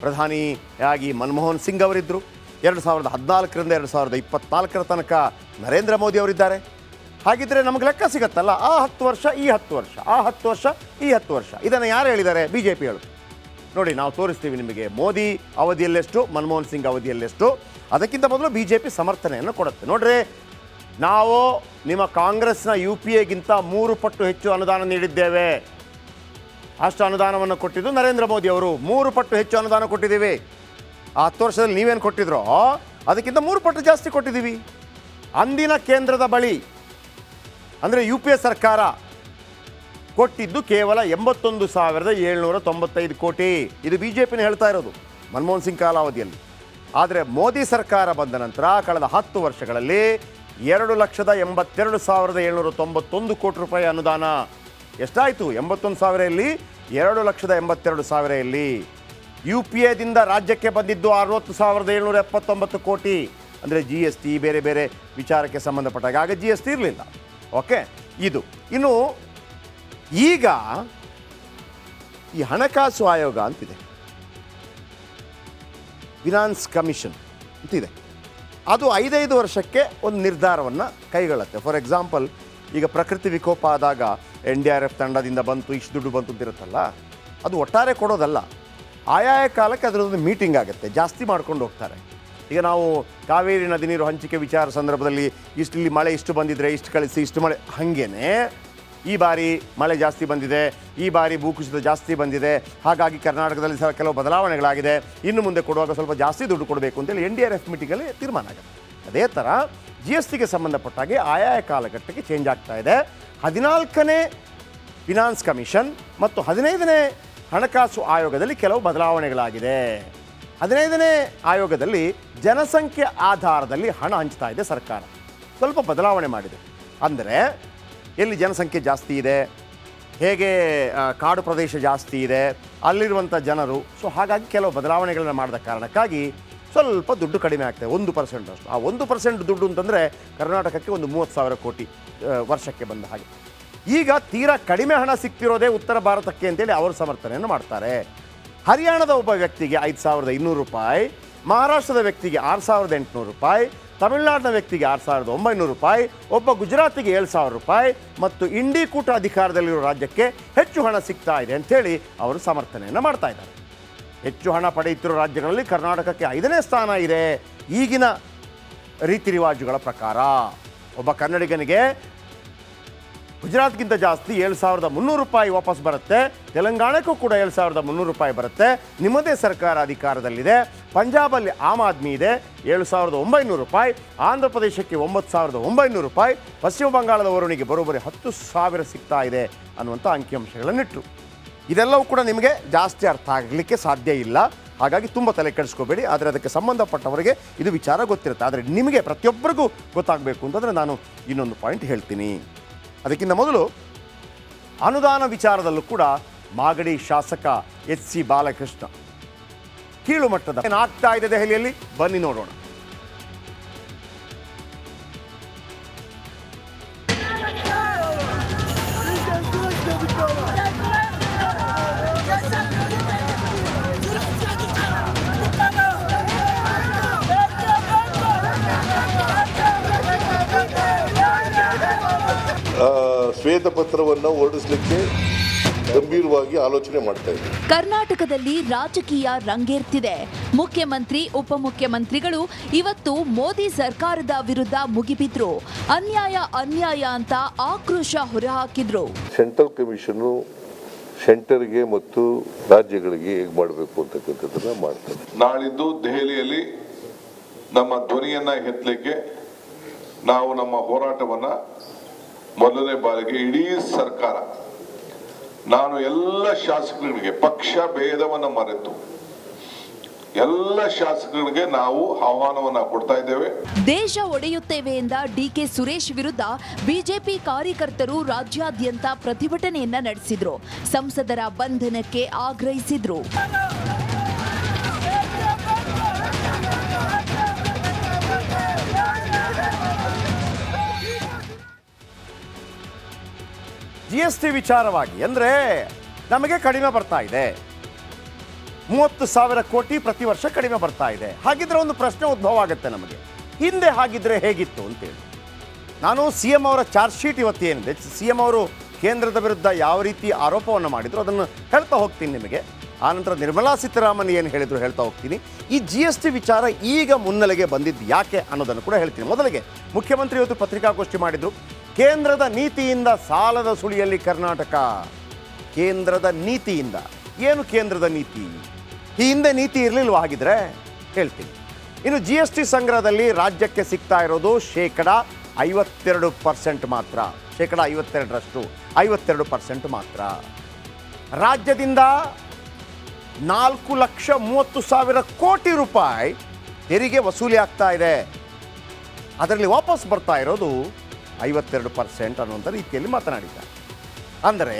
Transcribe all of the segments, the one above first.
ಪ್ರಧಾನಿಯಾಗಿ ಮನಮೋಹನ್ ಸಿಂಗ್ ಅವರಿದ್ದರು. 2014ರಿಂದ 2024 ತನಕ ನರೇಂದ್ರ ಮೋದಿ ಅವರಿದ್ದಾರೆ. ಹಾಗಿದ್ರೆ ನಮಗೆ ಲೆಕ್ಕ ಸಿಗತ್ತಲ್ಲ, ಆ 10 ವರ್ಷ ಈ 10 ವರ್ಷ, ಆ 10 ವರ್ಷ ಈ 10 ವರ್ಷ. ಇದನ್ನು ಯಾರು ಹೇಳಿದ್ದಾರೆ? BJP ಹೇಳುದು. ನೋಡಿ, ನಾವು ತೋರಿಸ್ತೀವಿ ನಿಮಗೆ. ಮೋದಿ ಅವಧಿಯಲ್ಲೆಷ್ಟು, ಮನಮೋಹನ್ ಸಿಂಗ್ ಅವಧಿಯಲ್ಲೆಷ್ಟು. ಅದಕ್ಕಿಂತ ಮೊದಲು BJP ಸಮರ್ಥನೆಯನ್ನು ಕೊಡುತ್ತೆ. ನೋಡ್ರಿ, ನಾವು ನಿಮ್ಮ ಕಾಂಗ್ರೆಸ್ನ UPAಗಿಂತ 3 ಪಟ್ಟು ಹೆಚ್ಚು ಅನುದಾನ ನೀಡಿದ್ದೇವೆ. ಅಷ್ಟು ಅನುದಾನವನ್ನು ಕೊಟ್ಟಿದ್ದು ನರೇಂದ್ರ ಮೋದಿ ಅವರು. 3 ಪಟ್ಟು ಹೆಚ್ಚು ಅನುದಾನ ಕೊಟ್ಟಿದ್ದೀವಿ. ಆ 10 ವರ್ಷದಲ್ಲಿ ನೀವೇನು ಕೊಟ್ಟಿದ್ರೋ ಅದಕ್ಕಿಂತ 3 ಪಟ್ಟು ಜಾಸ್ತಿ ಕೊಟ್ಟಿದ್ದೀವಿ. ಅಂದಿನ ಕೇಂದ್ರದ ಬಳಿ ಅಂದರೆ UPA ಸರ್ಕಾರ ಕೊಟ್ಟಿದ್ದು ಕೇವಲ 81,795 ಕೋಟಿ. ಇದು BJPನ ಹೇಳ್ತಾ ಇರೋದು ಮನಮೋಹನ್ ಸಿಂಗ್ ಕಾಲಾವಧಿಯಲ್ಲಿ. ಆದರೆ ಮೋದಿ ಸರ್ಕಾರ ಬಂದ ನಂತರ ಕಳೆದ 10 ವರ್ಷಗಳಲ್ಲಿ 2,82,791 ಕೋಟಿ ರೂಪಾಯಿ ಅನುದಾನ. ಎಷ್ಟಾಯಿತು? 81,000 2,82,000 UPAದಿಂದ ರಾಜ್ಯಕ್ಕೆ ಬಂದಿದ್ದು 60,779 ಕೋಟಿ. ಅಂದರೆ GST ಬೇರೆ ಬೇರೆ ವಿಚಾರಕ್ಕೆ ಸಂಬಂಧಪಟ್ಟಾಗ. ಆಗ GST ಇರಲಿಲ್ಲ. ಓಕೆ, ಇದು. ಇನ್ನು ಈಗ ಈ ಹಣಕಾಸು ಆಯೋಗ ಅಂತಿದೆ, ಫಿನಾನ್ಸ್ ಕಮಿಷನ್ ಅಂತಿದೆ. ಅದು 5 ವರ್ಷಕ್ಕೆ ಒಂದು ನಿರ್ಧಾರವನ್ನು ಕೈಗೊಳ್ಳುತ್ತೆ. ಫಾರ್ ಎಕ್ಸಾಂಪಲ್, ಈಗ ಪ್ರಕೃತಿ ವಿಕೋಪ ಆದಾಗ NDRF ತಂಡದಿಂದ ಬಂತು, ಇಷ್ಟು ದುಡ್ಡು ಬಂತು ಅಂತಿರುತ್ತಲ್ಲ, ಅದು ಒಟ್ಟಾರೆ ಕೊಡೋದಲ್ಲ. ಆಯಾಯ ಕಾಲಕ್ಕೆ ಅದರದ್ದು ಮೀಟಿಂಗ್ ಆಗುತ್ತೆ, ಜಾಸ್ತಿ ಮಾಡ್ಕೊಂಡು ಹೋಗ್ತಾರೆ. ಈಗ ನಾವು ಕಾವೇರಿ ನದಿ ನೀರು ಹಂಚಿಕೆ ವಿಚಾರ ಸಂದರ್ಭದಲ್ಲಿ ಇಲ್ಲಿ ಮಳೆ ಇಷ್ಟು ಬಂದಿದ್ರೆ ಇಷ್ಟು ಕಳಿಸಿ, ಇಷ್ಟು ಮಳೆ, ಹಾಗೇನೆ ಈ ಬಾರಿ ಮಳೆ ಜಾಸ್ತಿ ಬಂದಿದೆ, ಈ ಬಾರಿ ಭೂಕುಸಿತ ಜಾಸ್ತಿ ಬಂದಿದೆ, ಹಾಗಾಗಿ ಕರ್ನಾಟಕದಲ್ಲಿ ಕೆಲವು ಬದಲಾವಣೆಗಳಾಗಿದೆ, ಇನ್ನು ಮುಂದೆ ಕೊಡುವಾಗ ಸ್ವಲ್ಪ ಜಾಸ್ತಿ ದುಡ್ಡು ಕೊಡಬೇಕು ಅಂತೇಳಿ NDRF ಮೀಟಿಂಗಲ್ಲಿ ತೀರ್ಮಾನ ಆಗುತ್ತೆ. ಅದೇ ಥರ GSTಗೆ ಸಂಬಂಧಪಟ್ಟಾಗೆ ಆಯಾಯ ಕಾಲಘಟ್ಟಕ್ಕೆ ಚೇಂಜ್ ಆಗ್ತಾ ಇದೆ. 14ನೇ ಫಿನಾನ್ಸ್ ಕಮಿಷನ್ ಮತ್ತು 15ನೇ ಹಣಕಾಸು ಆಯೋಗದಲ್ಲಿ ಕೆಲವು ಬದಲಾವಣೆಗಳಾಗಿದೆ. 15ನೇ ಆಯೋಗದಲ್ಲಿ ಜನಸಂಖ್ಯೆ ಆಧಾರದಲ್ಲಿ ಹಣ ಹಂಚ್ತಾ ಇದೆ ಸರ್ಕಾರ. ಸ್ವಲ್ಪ ಬದಲಾವಣೆ ಮಾಡಿದೆ. ಅಂದರೆ ಎಲ್ಲಿ ಜನಸಂಖ್ಯೆ ಜಾಸ್ತಿ ಇದೆ, ಹೇಗೆ ಕಾಡು ಪ್ರದೇಶ ಜಾಸ್ತಿ ಇದೆ, ಅಲ್ಲಿರುವಂಥ ಜನರು, ಸೊ ಹಾಗಾಗಿ ಕೆಲವು ಬದಲಾವಣೆಗಳನ್ನು ಮಾಡಿದ ಕಾರಣಕ್ಕಾಗಿ ಸ್ವಲ್ಪ ದುಡ್ಡು ಕಡಿಮೆ ಆಗ್ತದೆ, 1% ಅಷ್ಟು. ಆ 1% ದುಡ್ಡು ಅಂತಂದರೆ ಕರ್ನಾಟಕಕ್ಕೆ ಒಂದು 30,000 ಕೋಟಿ ವರ್ಷಕ್ಕೆ ಬಂದ ಹಾಗೆ. ಈಗ ತೀರಾ ಕಡಿಮೆ ಹಣ ಸಿಗ್ತಿರೋದೇ ಉತ್ತರ ಭಾರತಕ್ಕೆ ಅಂತೇಳಿ ಅವರು ಸಮರ್ಥನೆಯನ್ನು ಮಾಡ್ತಾರೆ. ಹರಿಯಾಣದ ಒಬ್ಬ ವ್ಯಕ್ತಿಗೆ 5,200 ರೂಪಾಯಿ, ಮಹಾರಾಷ್ಟ್ರದ ವ್ಯಕ್ತಿಗೆ 6,800 ರೂಪಾಯಿ, ತಮಿಳುನಾಡಿನ ವ್ಯಕ್ತಿಗೆ 6,900 ರೂಪಾಯಿ, ಒಬ್ಬ ಗುಜರಾತಿಗೆ 7,000 ರೂಪಾಯಿ ಮತ್ತು ಇಂಡಿ ಕೂಟ ಅಧಿಕಾರದಲ್ಲಿರೋ ರಾಜ್ಯಕ್ಕೆ ಹೆಚ್ಚು ಹಣ ಸಿಗ್ತಾ ಇದೆ ಅಂಥೇಳಿ ಅವರು ಸಮರ್ಥನೆಯನ್ನು ಮಾಡ್ತಾ ಇದ್ದಾರೆ. ಹೆಚ್ಚು ಹಣ ಪಡೆಯುತ್ತಿರೋ ರಾಜ್ಯಗಳಲ್ಲಿ ಕರ್ನಾಟಕಕ್ಕೆ 5ನೇ ಸ್ಥಾನ ಇದೆ ಈಗಿನ ರೀತಿ ರಿವಾಜುಗಳ ಪ್ರಕಾರ. ಒಬ್ಬ ಕನ್ನಡಿಗನಿಗೆ ಗುಜರಾತ್ಗಿಂತ ಜಾಸ್ತಿ 7,300 ರೂಪಾಯಿ ವಾಪಸ್ ಬರುತ್ತೆ. ತೆಲಂಗಾಣಕ್ಕೂ ಕೂಡ 7,300 ರೂಪಾಯಿ ಬರುತ್ತೆ. ನಿಮ್ಮದೇ ಸರ್ಕಾರ ಅಧಿಕಾರದಲ್ಲಿದೆ. ಪಂಜಾಬಲ್ಲಿ ಆಮ್ ಆದ್ಮಿ ಇದೆ, 7,900 ರೂಪಾಯಿ. ಆಂಧ್ರ ಪ್ರದೇಶಕ್ಕೆ 9,900 ರೂಪಾಯಿ. ಪಶ್ಚಿಮ ಬಂಗಾಳದ ವರುಣಿಗೆ ಬರೋಬ್ಬರಿ 10,000 ಸಿಗ್ತಾ ಇದೆ ಅನ್ನುವಂಥ ಅಂಕಿಅಂಶಗಳನ್ನಿಟ್ಟರು. ಇದೆಲ್ಲವೂ ಕೂಡ ನಿಮಗೆ ಜಾಸ್ತಿ ಅರ್ಥ ಆಗಲಿಕ್ಕೆ ಸಾಧ್ಯ ಇಲ್ಲ, ಹಾಗಾಗಿ ತುಂಬ ತಲೆ ಕೆಡಿಸ್ಕೋಬೇಡಿ. ಆದರೆ ಅದಕ್ಕೆ ಸಂಬಂಧಪಟ್ಟವರಿಗೆ ಇದು ವಿಚಾರ ಗೊತ್ತಿರುತ್ತೆ. ಆದರೆ ನಿಮಗೆ ಪ್ರತಿಯೊಬ್ಬರಿಗೂ ಗೊತ್ತಾಗಬೇಕು ಅಂತಂದರೆ ನಾನು ಇನ್ನೊಂದು ಪಾಯಿಂಟ್ ಹೇಳ್ತೀನಿ. ಅದಕ್ಕಿಂತ ಮೊದಲು ಅನುದಾನ ವಿಚಾರದಲ್ಲೂ ಕೂಡ ಮಾಗಡಿ ಶಾಸಕ HC ಬಾಲಕೃಷ್ಣ ಕೀಳು ಮಟ್ಟದ ಏನಾಗ್ತಾ ಇದೆ ದೆಹಲಿಯಲ್ಲಿ, ಬನ್ನಿ ನೋಡೋಣ. ಶ್ವೇತಪತ್ರವನ್ನು ಹೊರಡಿಸಲಿಕ್ಕೆ ಗಂಭೀರವಾಗಿ ಆಲೋಚನೆ ಮಾಡ್ತಾ ಇದ್ದೀವಿ. ಕರ್ನಾಟಕದಲ್ಲಿ ರಾಜಕೀಯ ರಂಗೇರ್ತಿದೆ. ಮುಖ್ಯಮಂತ್ರಿ ಉಪಮುಖ್ಯಮಂತ್ರಿಗಳು ಇವತ್ತು ಮೋದಿ ಸರ್ಕಾರದ ವಿರುದ್ಧ ಮುಗಿಬಿದ್ರು. ಅನ್ಯಾಯ ಅಂತ ಆಕ್ರೋಶ ಹೊರಹಾಕಿದ್ರು. ಸೆಂಟ್ರಲ್ ಕಮಿಷನ್ ಸೆಂಟರ್ಗೆ ಮತ್ತು ರಾಜ್ಯಗಳಿಗೆ ಹೇಗೆ ಮಾಡಬೇಕು ಅಂತಕ್ಕಂಥದ್ದನ್ನ ಮಾಡ್ತಾರೆ. ನಾಳಿದ್ದು ದೆಹಲಿಯಲ್ಲಿ ನಮ್ಮ ಧ್ವನಿಯನ್ನ ಎತ್ತಲಿಕ್ಕೆ ನಾವು ನಮ್ಮ ಹೋರಾಟವನ್ನ ಮೊದಲನೇ ಬಾರಿಗೆ ಇಡೀ ಸರ್ಕಾರ, ನಾನು ಎಲ್ಲ ಶಾಸಕರಿಗೆ ಪಕ್ಷ ಭೇದವನ್ನು ಮರೆತು ಎಲ್ಲ ಶಾಸಕರಿಗೆ ನಾವು ಆಹ್ವಾನವನ್ನ ಕೊಡ್ತಾ ಇದ್ದೇವೆ. ದೇಶ ಒಡೆಯುತ್ತೇವೆ ಎಂದ DK ಸುರೇಶ್ ವಿರುದ್ಧ ಬಿಜೆಪಿ ಕಾರ್ಯಕರ್ತರು ರಾಜ್ಯಾದ್ಯಂತ ಪ್ರತಿಭಟನೆಯನ್ನ ನಡೆಸಿದ್ರು. ಸಂಸದರ ಬಂಧನಕ್ಕೆ ಆಗ್ರಹಿಸಿದ್ರು. GST ವಿಚಾರವಾಗಿ ಅಂದರೆ ನಮಗೆ ಕಡಿಮೆ ಬರ್ತಾ ಇದೆ, 30,000 ಕೋಟಿ ಪ್ರತಿ ವರ್ಷ ಕಡಿಮೆ ಬರ್ತಾ ಇದೆ. ಹಾಗಿದ್ರೆ ಒಂದು ಪ್ರಶ್ನೆ ಉದ್ಭವ ಆಗುತ್ತೆ ನಮಗೆ, ಹಿಂದೆ ಹಾಗಿದ್ರೆ ಹೇಗಿತ್ತು ಅಂತೇಳಿ. ನಾನು ಸಿ ಎಂ ಅವರ ಚಾರ್ಜ್ ಶೀಟ್ ಇವತ್ತು ಏನಿದೆ, ಸಿ ಎಂ ಅವರು ಕೇಂದ್ರದ ವಿರುದ್ಧ ಯಾವ ರೀತಿ ಆರೋಪವನ್ನು ಮಾಡಿದ್ರು ಅದನ್ನು ಹೇಳ್ತಾ ಹೋಗ್ತೀನಿ ನಿಮಗೆ. ಆನಂತರ ನಿರ್ಮಲಾ ಸೀತಾರಾಮನ್ ಏನು ಹೇಳಿದ್ರು ಹೇಳ್ತಾ ಹೋಗ್ತೀನಿ. ಈ GST ವಿಚಾರ ಈಗ ಮುನ್ನೆಲೆಗೆ ಬಂದಿದ್ದು ಯಾಕೆ ಅನ್ನೋದನ್ನು ಕೂಡ ಹೇಳ್ತೀನಿ. ಮೊದಲಿಗೆ ಮುಖ್ಯಮಂತ್ರಿ ಇವತ್ತು ಪತ್ರಿಕಾಗೋಷ್ಠಿ ಮಾಡಿದ್ರು. ಕೇಂದ್ರದ ನೀತಿಯಿಂದ ಸಾಲದ ಸುಳಿಯಲ್ಲಿ ಕರ್ನಾಟಕ. ಕೇಂದ್ರದ ನೀತಿಯಿಂದ ಏನು ಕೇಂದ್ರದ ನೀತಿ? ಈ ಹಿಂದೆ ನೀತಿ ಇರಲಿಲ್ವ? ಹಾಗಿದ್ರೆ ಹೇಳ್ತೀನಿ. ಇನ್ನು GST ಸಂಗ್ರಹದಲ್ಲಿ ರಾಜ್ಯಕ್ಕೆ ಸಿಗ್ತಾ ಇರೋದು 52% ಮಾತ್ರ. 52%ರಷ್ಟು 52% ಮಾತ್ರ. ರಾಜ್ಯದಿಂದ 4,30,000 ಕೋಟಿ ರೂಪಾಯಿ ತೆರಿಗೆ ವಸೂಲಿ ಆಗ್ತಾ ಇದೆ. ಅದರಲ್ಲಿ ವಾಪಸ್ ಬರ್ತಾ ಇರೋದು 52% ಅನ್ನುವಂಥ ರೀತಿಯಲ್ಲಿ ಮಾತನಾಡಿದ್ದಾರೆ. ಅಂದರೆ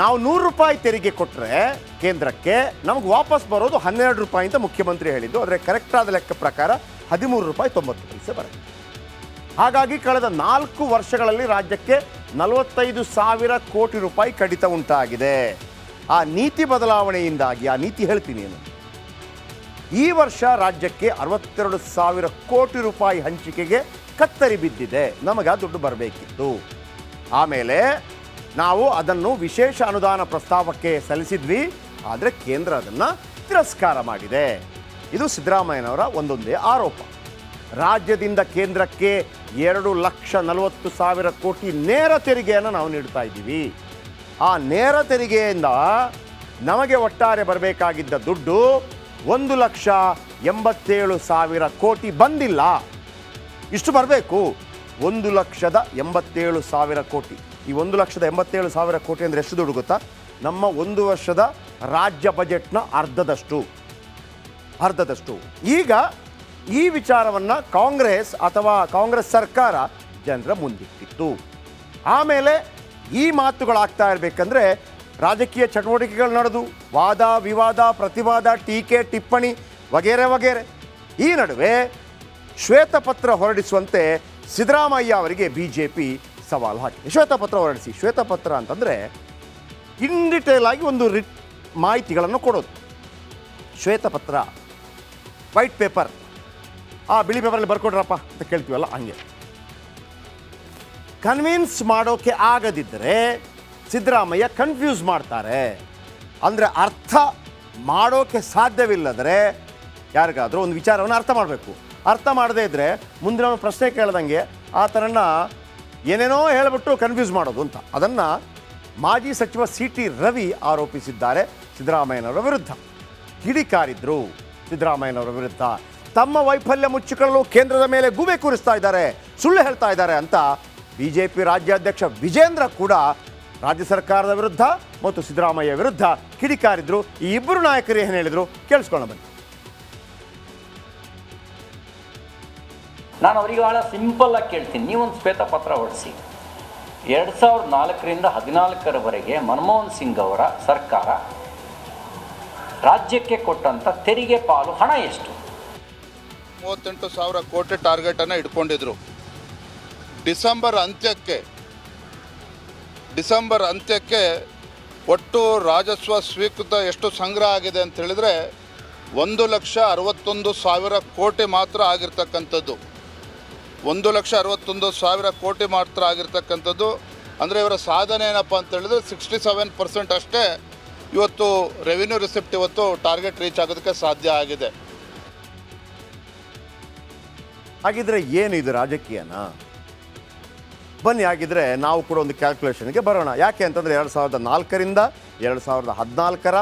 ನಾವು 100 ರೂಪಾಯಿ ತೆರಿಗೆ ಕೊಟ್ಟರೆ ಕೇಂದ್ರಕ್ಕೆ ನಮಗೆ ವಾಪಸ್ ಬರೋದು 12 ರೂಪಾಯಿ ಅಂತ ಮುಖ್ಯಮಂತ್ರಿ ಹೇಳಿದ್ದು. ಆದರೆ ಕರೆಕ್ಟಾದ ಲೆಕ್ಕ ಪ್ರಕಾರ 13 ರೂಪಾಯಿ 90 ಪೈಸೆ ಬರುತ್ತೆ. ಹಾಗಾಗಿ ಕಳೆದ 4 ವರ್ಷಗಳಲ್ಲಿ ರಾಜ್ಯಕ್ಕೆ 45,000 ಕೋಟಿ ರೂಪಾಯಿ ಕಡಿತ ಉಂಟಾಗಿದೆ. ಆ ನೀತಿ ಬದಲಾವಣೆಯಿಂದಾಗಿ, ಆ ನೀತಿ ಹೇಳ್ತೀನಿ ಏನು, ಈ ವರ್ಷ ರಾಜ್ಯಕ್ಕೆ 62,000 ಕೋಟಿ ರೂಪಾಯಿ ಹಂಚಿಕೆಗೆ ಕತ್ತರಿ ಬಿದ್ದಿದೆ. ನಮಗೆ ಆ ದುಡ್ಡು ಬರಬೇಕಿತ್ತು. ಆಮೇಲೆ ನಾವು ಅದನ್ನು ವಿಶೇಷ ಅನುದಾನ ಪ್ರಸ್ತಾವಕ್ಕೆ ಸಲ್ಲಿಸಿದ್ವಿ, ಆದರೆ ಕೇಂದ್ರ ಅದನ್ನು ತಿರಸ್ಕಾರ ಮಾಡಿದೆ. ಇದು ಸಿದ್ದರಾಮಯ್ಯನವರ ಒಂದೊಂದೇ ಆರೋಪ. ರಾಜ್ಯದಿಂದ ಕೇಂದ್ರಕ್ಕೆ 2,40,000 ಕೋಟಿ ನೇರ ತೆರಿಗೆಯನ್ನು ನಾವು ನೀಡ್ತಾ ಇದ್ದೀವಿ. ಆ ನೇರ ತೆರಿಗೆಯಿಂದ ನಮಗೆ ಒಟ್ಟಾರೆ ಬರಬೇಕಾಗಿದ್ದ ದುಡ್ಡು 1,87,000 ಕೋಟಿ ಬಂದಿಲ್ಲ. ಇಷ್ಟು ಬರಬೇಕು, 1,87,000 ಕೋಟಿ. ಈ 1,87,000 ಕೋಟಿ ಅಂದರೆ ಎಷ್ಟು ದುಡ್ಡು ಗೊತ್ತಾ? ನಮ್ಮ 1 ವರ್ಷದ ರಾಜ್ಯ ಬಜೆಟ್ನ ಅರ್ಧದಷ್ಟು. ಈಗ ಈ ವಿಚಾರವನ್ನು ಕಾಂಗ್ರೆಸ್ ಸರ್ಕಾರ ಜನರ ಮುಂದಿಟ್ಟಿತ್ತು. ಆಮೇಲೆ ಈ ಮಾತುಗಳಾಗ್ತಾ ಇರಬೇಕಂದ್ರೆ ರಾಜಕೀಯ ಚಟುವಟಿಕೆಗಳು ನಡೆದು ವಾದ ವಿವಾದ, ಪ್ರತಿವಾದ, ಟೀಕೆ, ಟಿಪ್ಪಣಿ ವಗೇರೆ ವಗೇರೆ. ಈ ನಡುವೆ ಶ್ವೇತಪತ್ರ ಹೊರಡಿಸುವಂತೆ ಸಿದ್ದರಾಮಯ್ಯ ಅವರಿಗೆ BJP ಸವಾಲು ಹಾಕಿದೆ. ಶ್ವೇತಪತ್ರ ಹೊರಡಿಸಿ. ಶ್ವೇತಪತ್ರ ಅಂತಂದರೆ ಇನ್ ಡಿಟೇಲ್ ಆಗಿ ಒಂದು ಮಾಹಿತಿಗಳನ್ನು ಕೊಡೋದು. ಶ್ವೇತಪತ್ರ, ವೈಟ್ ಪೇಪರ್. ಆ ಬಿಳಿ ಪೇಪರಲ್ಲಿ ಬರ್ಕೊಡ್ರಪ್ಪ ಅಂತ ಕೇಳ್ತೀವಲ್ಲ, ಹಂಗೆ. ಕನ್ವಿನ್ಸ್ ಮಾಡೋಕೆ ಆಗದಿದ್ದರೆ ಸಿದ್ದರಾಮಯ್ಯ ಕನ್ಫ್ಯೂಸ್ ಮಾಡ್ತಾರೆ. ಅಂದರೆ ಅರ್ಥ ಮಾಡೋಕೆ ಸಾಧ್ಯವಿಲ್ಲದರೆ ಯಾರಿಗಾದರೂ ಒಂದು ವಿಚಾರವನ್ನು ಅರ್ಥ ಮಾಡಬೇಕು. ಅರ್ಥ ಮಾಡದೇ ಇದ್ದರೆ ಮುಂದಿನ ಪ್ರಶ್ನೆ ಕೇಳ್ದಂಗೆ ಆ ಥರನ ಏನೇನೋ ಹೇಳಿಬಿಟ್ಟು ಕನ್ಫ್ಯೂಸ್ ಮಾಡೋದು ಅಂತ. ಅದನ್ನು ಮಾಜಿ ಸಚಿವ CT ರವಿ ಆರೋಪಿಸಿದ್ದಾರೆ ಸಿದ್ದರಾಮಯ್ಯನವರ ವಿರುದ್ಧ. ಕಿಡಿಕಾರಿದ್ರು ಸಿದ್ದರಾಮಯ್ಯನವರ ವಿರುದ್ಧ. ತಮ್ಮ ವೈಫಲ್ಯ ಮುಚ್ಚಿಕೊಳ್ಳಲು ಕೇಂದ್ರದ ಮೇಲೆ ಗೂಬೆ ಕೂರಿಸ್ತಾ ಇದ್ದಾರೆ, ಸುಳ್ಳು ಹೇಳ್ತಾ ಇದ್ದಾರೆ ಅಂತ BJP ರಾಜ್ಯಾಧ್ಯಕ್ಷ ವಿಜೇಂದ್ರ ಕೂಡ ರಾಜ್ಯ ಸರ್ಕಾರದ ವಿರುದ್ಧ ಮತ್ತು ಸಿದ್ದರಾಮಯ್ಯ ವಿರುದ್ಧ ಕಿಡಿಕಾರಿದ್ರು. ಈ ಇಬ್ಬರು ನಾಯಕರು ಏನು ಹೇಳಿದ್ರು ಕೇಳಿಸ್ಕೊಳ್ಳೋಣ ಬನ್ನಿ. ನಾನು ಅವರಿಗೆ ಭಾಳ ಸಿಂಪಲ್ ಆಗಿ ಕೇಳ್ತೀನಿ, ನೀವೊಂದು ಶ್ವೇತಪತ್ರ ಹೊರಡಿಸಿ. 2004ರಿಂದ 2014ರವರೆಗೆ ಮನಮೋಹನ್ ಸಿಂಗ್ ಅವರ ಸರ್ಕಾರ ರಾಜ್ಯಕ್ಕೆ ಕೊಟ್ಟಂಥ ತೆರಿಗೆ ಪಾಲು ಹಣ ಎಷ್ಟು? 38,000 ಕೋಟಿ ಟಾರ್ಗೆಟನ್ನು ಇಟ್ಕೊಂಡಿದ್ರು. ಡಿಸೆಂಬರ್ ಅಂತ್ಯಕ್ಕೆ ಒಟ್ಟು ರಾಜಸ್ವ ಸ್ವೀಕೃತ ಎಷ್ಟು ಸಂಗ್ರಹ ಆಗಿದೆ ಅಂತ ಹೇಳಿದರೆ 1,61,000 ಕೋಟಿ ಮಾತ್ರ ಆಗಿರ್ತಕ್ಕಂಥದ್ದು. 1,61,000 ಕೋಟಿ ಮಾತ್ರ ಆಗಿರ್ತಕ್ಕಂಥದ್ದು. ಅಂದರೆ ಇವರ ಸಾಧನೆ ಏನಪ್ಪ ಅಂತ ಹೇಳಿದ್ರೆ 67% ಅಷ್ಟೇ ಇವತ್ತು ರೆವಿನ್ಯೂ ರಿಸಿಪ್ಟ್ ಇವತ್ತು ಟಾರ್ಗೆಟ್ ರೀಚ್ ಆಗೋದಕ್ಕೆ ಸಾಧ್ಯ ಆಗಿದೆ. ಹಾಗಿದ್ರೆ ಏನು ಇದು ರಾಜಕೀಯನಾ? ಬನ್ನಿ, ಹಾಗಿದ್ರೆ ನಾವು ಕೂಡ ಒಂದು ಕ್ಯಾಲ್ಕುಲೇಷನ್ಗೆ ಬರೋಣ. ಯಾಕೆ ಅಂತಂದರೆ 2004ರಿಂದ 2014ರ